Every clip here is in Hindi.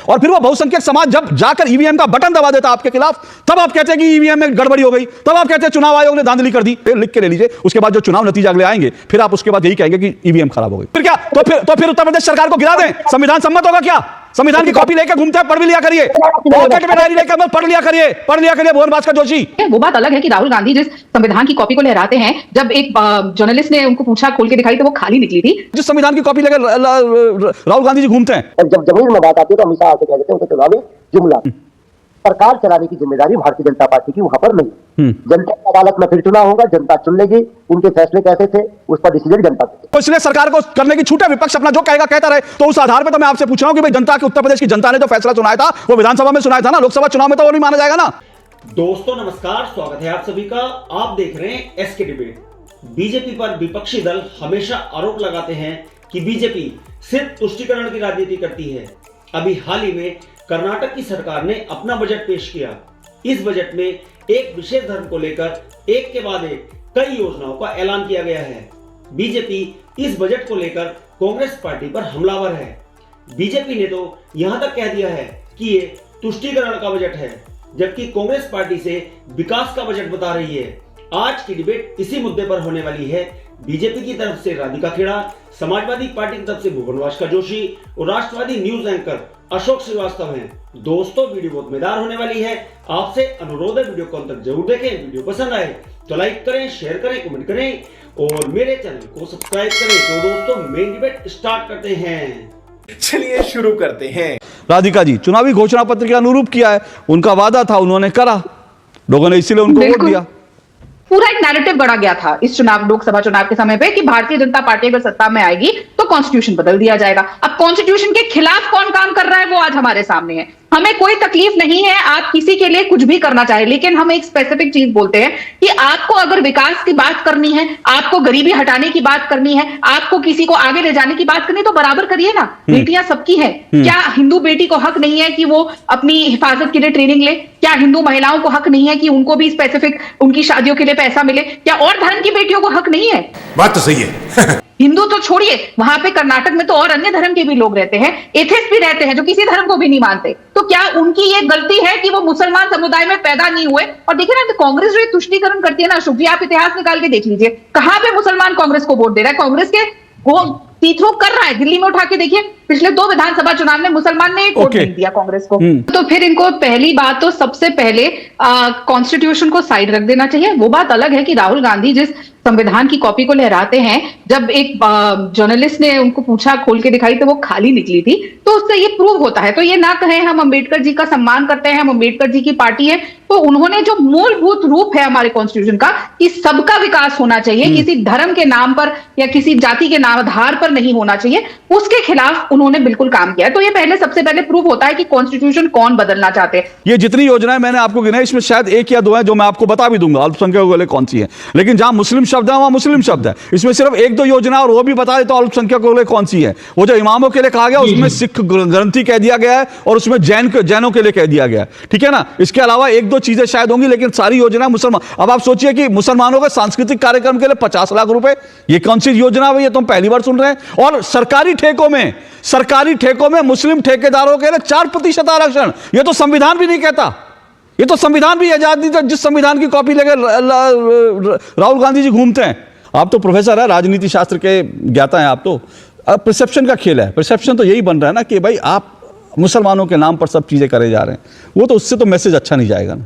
और फिर वो बहुसंख्यक समाज जब जाकर ईवीएम का बटन दबा देता आपके खिलाफ, तब आप कहते हैं कि ईवीएम में गड़बड़ी हो गई, तब आप कहते हैं चुनाव आयोग ने धांधली कर दी। फिर लिख के ले लीजिए, उसके बाद जो चुनाव नतीजे अगले आएंगे, फिर आप उसके बाद यही कहेंगे कि ईवीएम खराब हो गई। फिर क्या? तो फिर उत्तर प्रदेश सरकार को गिरा दें? संविधान सम्मत होगा क्या? संविधान की कॉपी लेकर घूमते हैं, पढ़ भी लिया करिए, पॉकेट में डायरी लेकर पढ़ लिया करिए भुवन भास्कर जोशी। वो बात अलग है कि राहुल गांधी जिस संविधान की कॉपी को लहराते हैं, जब एक जर्नलिस्ट ने उनको पूछा, खोल के दिखाई तो वो खाली निकली थी। जिस संविधान की कॉपी लेकर राहुल गांधी जी घूमते हैं, और जब जमीन में बात आती है तो हमेशा आके कह देते हैं उसे चुनावी जुमला। सरकार चलाने की जिम्मेदारी भारतीय जनता पार्टी की वहां पर नहीं। जनता की अदालत में फिर चुनाव होगा, जनता चुन लेगी, उनके फैसले कैसे थे उस पर डिसीजन जनता को। तो इसलिए सरकार को करने की छूट है, विपक्ष अपना जो कहेगा कहता रहे। तो उस आधार पर तो मैं आपसे पूछ रहा हूं कि भाई जनता के, उत्तर प्रदेश की जनता ने जो फैसला सुनाया था वो विधानसभा में सुनाया था ना, लोकसभा चुनाव में तो वो नहीं माना जाएगा ना। दोस्तों नमस्कार, स्वागत है आप सभी का। आप देख रहे हैं एसके डिबेट। बीजेपी पर विपक्षी दल हमेशा आरोप लगाते हैं कि बीजेपी सिर्फ तुष्टीकरण की राजनीति करती है। अभी हाल ही में कर्नाटक की सरकार ने अपना बजट पेश किया। इस बजट में एक विशेष धर्म को लेकर एक के बाद एक कई योजनाओं का ऐलान किया गया है। बीजेपी इस बजट को लेकर कांग्रेस पार्टी पर हमलावर है। बीजेपी ने तो यहां तक कह दिया है कि ये तुष्टीकरण का बजट है, जबकि कांग्रेस पार्टी से विकास का बजट बता रही है। आज की डिबेट इसी मुद्दे पर होने वाली है। बीजेपी की तरफ से राधिका खेड़ा, समाजवादी पार्टी की तरफ से भुवन भास्कर जोशी और राष्ट्रवादी न्यूज एंकर अशोक श्रीवास्तव हैं। दोस्तों वीडियो बहुत मजेदार होने वाली है। आपसे अनुरोध है वीडियो को अंत तक जरूर देखें। वीडियो पसंद आए तो लाइक करें, शेयर करें, कमेंट करें और मेरे चैनल को सब्सक्राइब करें। तो दोस्तों मेन डिबेट स्टार्ट करते हैं। चलिए शुरू करते हैं। राधिका जी, चुनावी घोषणा पत्र के अनुरूप किया है, उनका वादा था, उन्होंने करा, लोगों ने इसीलिए उनको वोट दिया। पूरा एक नैरेटिव गढ़ा गया था इस चुनाव, लोकसभा चुनाव के समय पे, कि भारतीय जनता पार्टी अगर सत्ता में आएगी तो कॉन्स्टिट्यूशन बदल दिया जाएगा। अब कॉन्स्टिट्यूशन के खिलाफ कौन काम कर रहा है वो आज हमारे सामने है। हमें कोई तकलीफ नहीं है आप किसी के लिए कुछ भी करना चाहे, लेकिन हम एक स्पेसिफिक चीज बोलते हैं कि आपको अगर विकास की बात करनी है, आपको गरीबी हटाने की बात करनी है, आपको किसी को आगे ले जाने की बात करनी है तो बराबर करिए ना। बेटियां सबकी हैं। क्या हिंदू बेटी को हक नहीं है कि वो अपनी हिफाजत के लिए ट्रेनिंग ले? क्या हिंदू महिलाओं को हक नहीं है कि उनको भी स्पेसिफिक उनकी शादियों के लिए पैसा मिले? क्या और धर्म की बेटियों को हक नहीं है? बात तो सही है। हिंदू तो छोड़िए, वहां पे कर्नाटक में तो और अन्य धर्म के भी लोग रहते हैं, एथिस्ट भी रहते हैं जो किसी धर्म को भी नहीं मानते। तो क्या उनकी ये गलती है कि वो मुसलमान समुदाय में पैदा नहीं हुए? और देखिए ना, कांग्रेस जो तुष्टीकरण करती है ना, अशोक जी आप इतिहास निकाल के देख लीजिए, कहां पे मुसलमान कांग्रेस को वोट दे रहा है। कांग्रेस के वो तीथरू कर रहा है, दिल्ली में उठा के देखिए, पिछले 2 विधानसभा चुनाव में मुसलमान ने एक वोट नहीं दिया कांग्रेस को। तो फिर इनको पहली बात तो सबसे पहले कॉन्स्टिट्यूशन को साइड रख देना चाहिए। वो बात अलग है कि राहुल गांधी जिस संविधान की कॉपी को लहराते हैं, जब एक जर्नलिस्ट ने उनको पूछा, खोल के दिखाई तो वो खाली निकली थी, तो उससे ये प्रूव होता है। तो ये ना कहें हम अंबेडकर जी का सम्मान करते हैं, हम अंबेडकर जी की पार्टी है, तो उन्होंने जो मूलभूत रूप है हमारे कॉन्स्टिट्यूशन का कि सबका विकास होना चाहिए, किसी धर्म के नाम पर या किसी जाति के नाम आधार पर नहीं होना चाहिए, उसके खिलाफ उन्होंने बिल्कुल काम किया। तो ये पहले सबसे पहले प्रूव होता है कि कॉन्स्टिट्यूशन कौन बदलना चाहते हैं। ये जितनी योजनाएं मैंने आपको गिनाई, इसमें शायद 1 या 2 है जो मैं आपको बता भी दूंगा अल्पसंख्यकों के लिए कौन सी है, लेकिन जहां मुस्लिम शब्द है वहां मुस्लिम शब्द है। इसमें सिर्फ 1-2 योजना और वो भी बता देता हूं अल्पसंख्यकों के लिए कौन सी है। वो जो इमामों के लिए कहा गया उसमें सिख ग्रंथी कह दिया गया है और उसमें जैनों के लिए कह दिया गया है, ठीक है ना। इसके अलावा 1-2 चीजें शायद होंगी, लेकिन सारी योजना मुसलमान। अब आप सोचिए कि मुसलमानों के सांस्कृतिक कार्यक्रम के लिए 50 लाख रुपए, ये कौन सी योजना है? ये तो हम पहली बार सुन रहे हैं। और सरकारी ठेकों में मुस्लिम ठेकेदारों के लिए 4% आरक्षण, ये तो संविधान भी नहीं कहता। ये तो संविधान भी आजाद नहीं था, जिस संविधान की कॉपी लेकर राहुल गांधी जी घूमते हैं। आप तो प्रोफेसर है, राजनीति शास्त्र के ज्ञाता हैं आप तो। अब परसेप्शन का खेल है। परसेप्शन तो यही बन रहा है ना कि भाई आप मुसलमानों के नाम पर सब चीजें करे जा रहे हैं, वो तो उससे तो मैसेज अच्छा नहीं जाएगा ना।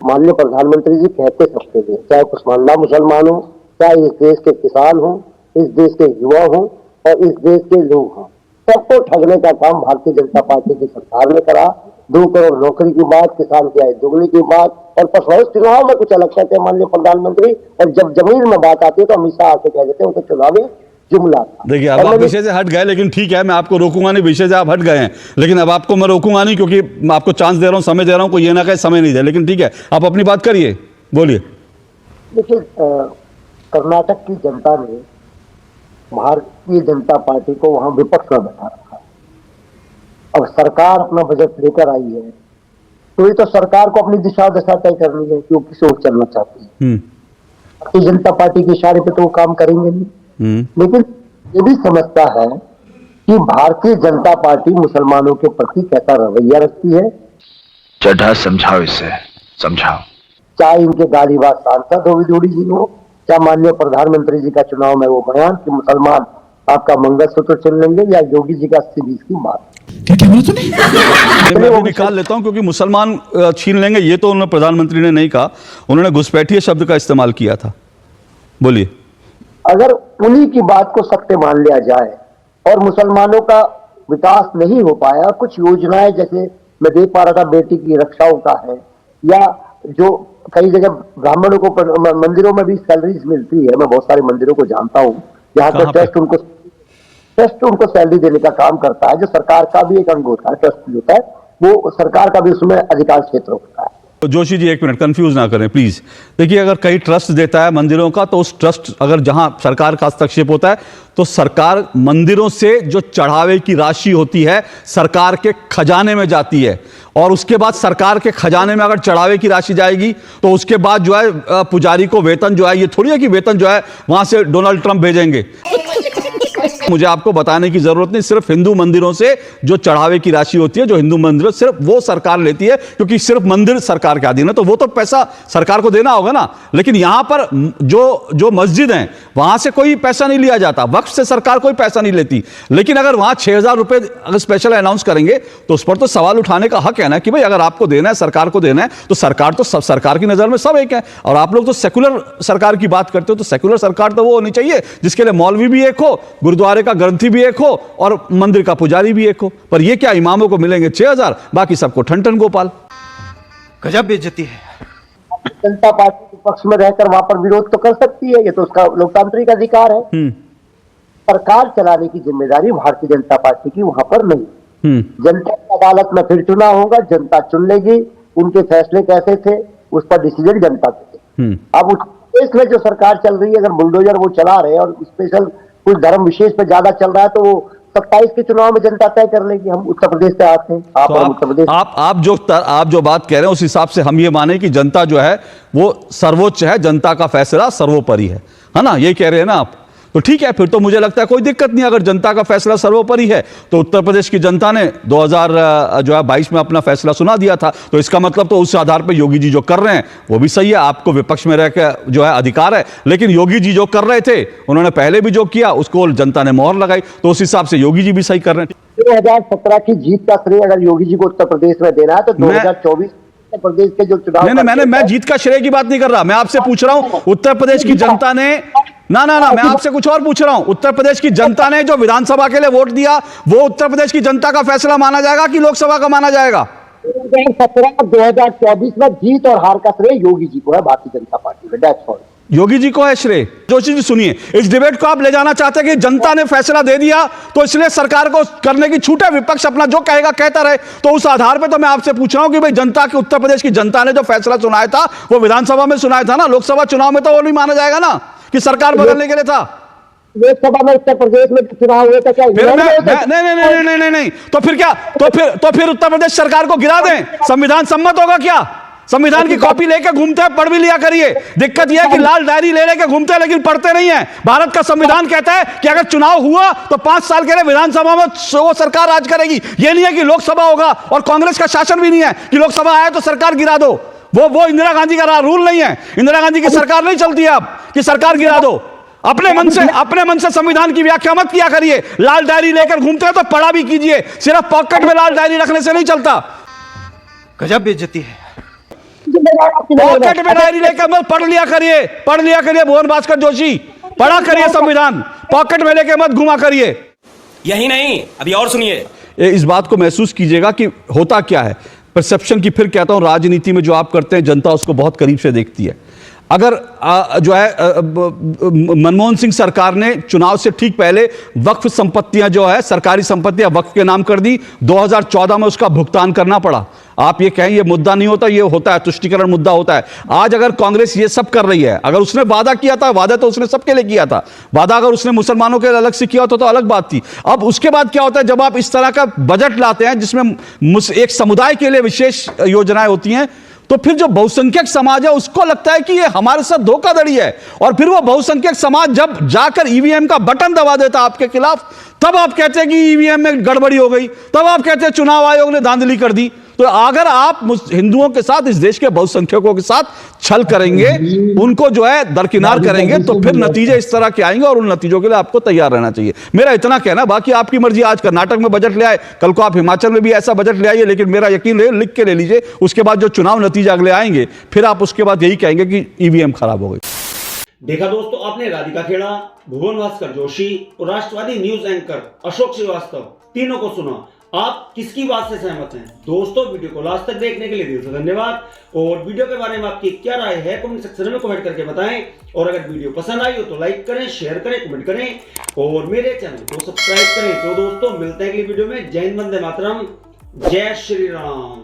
माननीय प्रधानमंत्री जी कहते सबके लिए, चाहे कुछ मुसलमान हो, चाहे इस देश के किसान हो, इस देश के युवा हो और इस देश के लोग हों, सबको ठगने का काम भारतीय जनता पार्टी की सरकार ने करा। 2 करोड़ नौकरी की बात, किसान की आय दोगुनी की बात, और परसों चुनाव में कुछ अलग कहते हैं माननीय प्रधानमंत्री, और जब जमीन में बात आती है तो हमेशा आके कह देते हैं वो तो चुनावी जुमला था। देखिए अब आप विषय से हट गए, लेकिन ठीक है, मैं आपको रोकूंगा नहीं, विषय से आप हट गए हैं, लेकिन अब आपको मैं रोकूंगा नहीं क्योंकि मैं आपको चांस दे रहा हूं, समय दे रहा हूं, कोई ये ना कहे समय नहीं दे, लेकिन ठीक है आप अपनी बात करिए, बोलिए। देखिए कर्नाटक की जनता ने भारतीय जनता पार्टी को वहां विपक्ष में बैठा रखा। अब सरकार अपना बजट लेकर आई है, तो ये तो सरकार को अपनी दिशा दशा तय करनी है कि वो किस ओर चलना चाहती है। भारतीय जनता पार्टी के इशारे पे तो वो काम करेंगे नहीं। लेकिन ये भी समझता है कि भारतीय जनता पार्टी मुसलमानों के प्रति कैसा रवैया रखती है। चड्ढा समझाओ इसे, समझाओ। चाहे इनके गालीबाज सांसद हो विदुड़ी जी हो, चाहे माननीय प्रधानमंत्री जी का चुनाव में वो बयान कि मुसलमान आपका मंगलसूत्र छीन लेंगे, या योगी जी का 80-20 की बात। मैं भी निकाल लेता हूं, क्योंकि मुसलमान छीन लेंगे ये तो उन्होंने प्रधानमंत्री ने नहीं कहा, उन्होंने घुसपैठिए शब्द का इस्तेमाल किया था। बोलिए। अगर उन्हीं की बात को सत्य मान लिया जाए और मुसलमानों का विकास नहीं हो पाया, कुछ योजनाएं जैसे मैं देख पा रहा था बेटी की रक्षाओं का है, या जो कई जगह ब्राह्मणों को मंदिरों में भी सैलरीज मिलती है, मैं बहुत सारे मंदिरों को जानता हूं जहां पर ट्रस्ट उनको सैलरी देने का काम करता है, जो सरकार का भी एक अंग होता है, ट्रस्ट होता है, वो सरकार का भी उसमें अधिकार क्षेत्र होता है। तो जोशी जी एक मिनट, कंफ्यूज ना करें प्लीज। देखिए, अगर कहीं ट्रस्ट देता है मंदिरों का, तो उस ट्रस्ट अगर जहां सरकार का हस्तक्षेप होता है, तो सरकार मंदिरों से जो चढ़ावे की राशि होती है सरकार के खजाने में जाती है, और उसके बाद सरकार के खजाने में अगर चढ़ावे की राशि जाएगी तो उसके बाद जो है पुजारी को वेतन जो है, ये थोड़ी है कि वेतन जो है वहां से डोनाल्ड ट्रंप भेजेंगे। मुझे आपको बताने की जरूरत नहीं, सिर्फ हिंदू मंदिरों से जो चढ़ावे की राशि होती है, जो हिंदू मंदिरों, सिर्फ वो सरकार लेती है, क्योंकि सिर्फ मंदिर सरकार के अधीन है, तो वो तो पैसा सरकार को देना होगा ना। लेकिन यहां पर जो मस्जिद है वहां से कोई पैसा नहीं लिया जाता, वक्फ से सरकार कोई पैसा नहीं लेती। लेकिन अगर वहां 6,000 रुपए अगर स्पेशल अनाउंस करेंगे तो उस पर तो सवाल उठाने का हक है ना, कि भाई अगर आपको देना है, सरकार को देना है, तो सरकार तो सब, सरकार की नजर में सब एक है। और आप लोग तो सेकुलर सरकार की बात करते हो, तो सेकुलर सरकार तो वो होनी चाहिए जिसके लिए मौलवी भी एक हो, गुरुद्वारे का ग्रंथी भी एक हो, और मंदिर का पुजारी भी एक हो। पर ये क्या, इमामों को मिलेंगे 6,000, बाकी सबको ठन ठन गोपाल। गजब बेइज्जती है। जनता पार्टी के पक्ष में रहकर वहां पर विरोध तो कर सकती है, ये तो उसका लोकतांत्रिक अधिकार है। सरकार चलाने की जिम्मेदारी भारतीय जनता पार्टी की वहां पर नहीं। जनता की अदालत में फिर चुनाव होगा, जनता चुन लेगी, उनके फैसले कैसे थे उस पर डिसीजन जनता थे। अब उस देश में जो सरकार चल रही है, अगर बुलडोजर वो चला रहे हैं और स्पेशल कुछ धर्म विशेष पे ज्यादा चल रहा है, तो वो 27 के चुनाव में जनता तय कर लेगी। हम उत्तर प्रदेश से आते हैं, तो आप जो बात कह रहे हैं उस हिसाब से हम ये माने कि जनता जो है वो सर्वोच्च है, जनता का फैसला सर्वोपरि है ना, ये कह रहे हैं ना आप? तो ठीक है, फिर तो मुझे लगता है कोई दिक्कत नहीं। अगर जनता का फैसला सर्वोपरि है तो उत्तर प्रदेश की जनता ने 2022 में अपना फैसला सुना दिया था, तो इसका मतलब तो उस आधार पर योगी जी जो कर रहे हैं वो भी सही है। आपको विपक्ष में रहकर जो है अधिकार है, लेकिन योगी जी जो कर रहे थे, उन्होंने पहले भी जो किया उसको जनता ने मोहर लगाई, तो उस हिसाब से योगी जी भी सही कर रहे हैं। 2017 की जीत का श्रेय अगर योगी जी को उत्तर प्रदेश में देना है, तो 2024 उत्तर प्रदेश के जो चुनाव, नहीं, मैं जीत का श्रेय की बात नहीं कर रहा, मैं आपसे पूछ रहा हूं उत्तर प्रदेश की जनता ने, ना मैं आपसे कुछ और पूछ रहा हूं। उत्तर प्रदेश की जनता ने जो विधानसभा के लिए वोट दिया, वो उत्तर प्रदेश की जनता का फैसला माना जाएगा कि लोकसभा का माना जाएगा? 2017-2024 में जीत और हार का श्रेय योगी जी को है, भारतीय जनता पार्टी में। That's all. योगी जी को है श्रेय। जोशी जी सुनिए, इस डिबेट को आप ले जाना चाहते हैं कि जनता ने फैसला दे दिया तो इसलिए सरकार को करने की छूट है, विपक्ष अपना जो कहेगा कहता रहे। तो उस आधार पे तो मैं आपसे पूछ रहा हूं कि भाई जनता के, उत्तर प्रदेश की जनता ने जो फैसला सुनाया था वो विधानसभा में सुनाया था ना, लोकसभा चुनाव में तो वो नहीं माना जाएगा ना कि सरकार बदलने के लिए था। लोकसभा में उत्तर प्रदेश में चुनाव हुए तो क्या नहीं, तो फिर क्या, तो फिर उत्तर प्रदेश सरकार को गिरा दें? संविधान सम्मत होगा क्या? संविधान की कॉपी लेकर घूमते हैं, पढ़ भी लिया करिए। दिक्कत यह है कि लाल डायरी ले लेकर घूमते हैं लेकिन पढ़ते नहीं है। भारत का संविधान कहता है कि अगर चुनाव हुआ तो 5 साल के लिए विधानसभा में वो सरकार राज करेगी। यह नहीं है कि लोकसभा होगा, और कांग्रेस का शासन भी नहीं है कि लोकसभा आए तो सरकार गिरा दो। वो इंदिरा गांधी का रूल नहीं है। इंदिरा गांधी की सरकार नहीं चलती है अब कि सरकार गिरा दो। अपने मन से संविधान की व्याख्या मत किया करिए। लाल डायरी लेकर घूमते हैं तो पढ़ा भी कीजिए, सिर्फ पॉकेट में लाल डायरी रखने से नहीं चलता। गजब बेइज्जती है। पॉकेट में डायरी लेकर मत पढ़ लिया करिए भुवन भास्कर जोशी, पढ़ा करिए संविधान, पॉकेट में लेकर मत घुमा करिए। यही नहीं, अभी और सुनिए। इस बात को महसूस कीजिएगा कि होता क्या है। परसेप्शन की फिर कहता हूं, राजनीति में जो आप करते हैं जनता उसको बहुत करीब से देखती है। अगर जो है मनमोहन सिंह सरकार ने चुनाव से ठीक पहले वक्फ संपत्तियां जो है, सरकारी संपत्तियां वक्फ के नाम कर दी, 2014 में उसका भुगतान करना पड़ा। आप ये कहें ये मुद्दा नहीं होता, ये होता है, तुष्टीकरण मुद्दा होता है। आज अगर कांग्रेस ये सब कर रही है, अगर उसने वादा किया था, वादा तो उसने सबके लिए किया था, वादा अगर उसने मुसलमानों के अलग से किया होता तो अलग बात थी। अब उसके बाद क्या होता है, जब आप इस तरह का बजट लाते हैं जिसमें एक समुदाय के लिए विशेष योजनाएं होती हैं, तो फिर जो बहुसंख्यक समाज है उसको लगता है कि ये हमारे साथ धोखाधड़ी है, और फिर वो बहुसंख्यक समाज जब जाकर ईवीएम का बटन दबा देता आपके खिलाफ, तब आप कहते हैं कि ईवीएम में गड़बड़ी हो गई, तब आप कहते हैं चुनाव आयोग ने धांधली कर दी। तो अगर आप हिंदुओं के साथ, इस देश के बहुसंख्यकों के साथ छल करेंगे, उनको जो है दरकिनार करेंगे, तो फिर नतीजे इस तरह के आएंगे और उन नतीजों के लिए आपको तैयार रहना चाहिए। मेरा इतना कहना, बाकी आपकी मर्जी। आज कर्नाटक में बजट ले आए, कल को आप हिमाचल में भी ऐसा बजट ले आइए, लेकिन मेरा यकीन है, लिख के ले लीजिए, उसके बाद जो चुनाव नतीजे अगले आएंगे, फिर आप उसके बाद यही कहेंगे कि ईवीएम खराब हो गई। देखा दोस्तों आपने, राधिका खेड़ा, भुवन भास्कर जोशी और राष्ट्रवादी न्यूज एंकर अशोक श्रीवास्तव, तीनों को सुना। आप किसकी बात से सहमत हैं? दोस्तों वीडियो को लास्ट तक देखने के लिए दिल से धन्यवाद, और वीडियो के बारे में आपकी क्या राय है कमेंट सेक्शन में कमेंट करके बताएं, और अगर वीडियो पसंद आई हो तो लाइक करें, शेयर करें, कमेंट करें और मेरे चैनल को सब्सक्राइब करें। तो दोस्तों मिलते हैं अगली वीडियो में। जय हिंद, वंदे मातरम, जय श्री राम।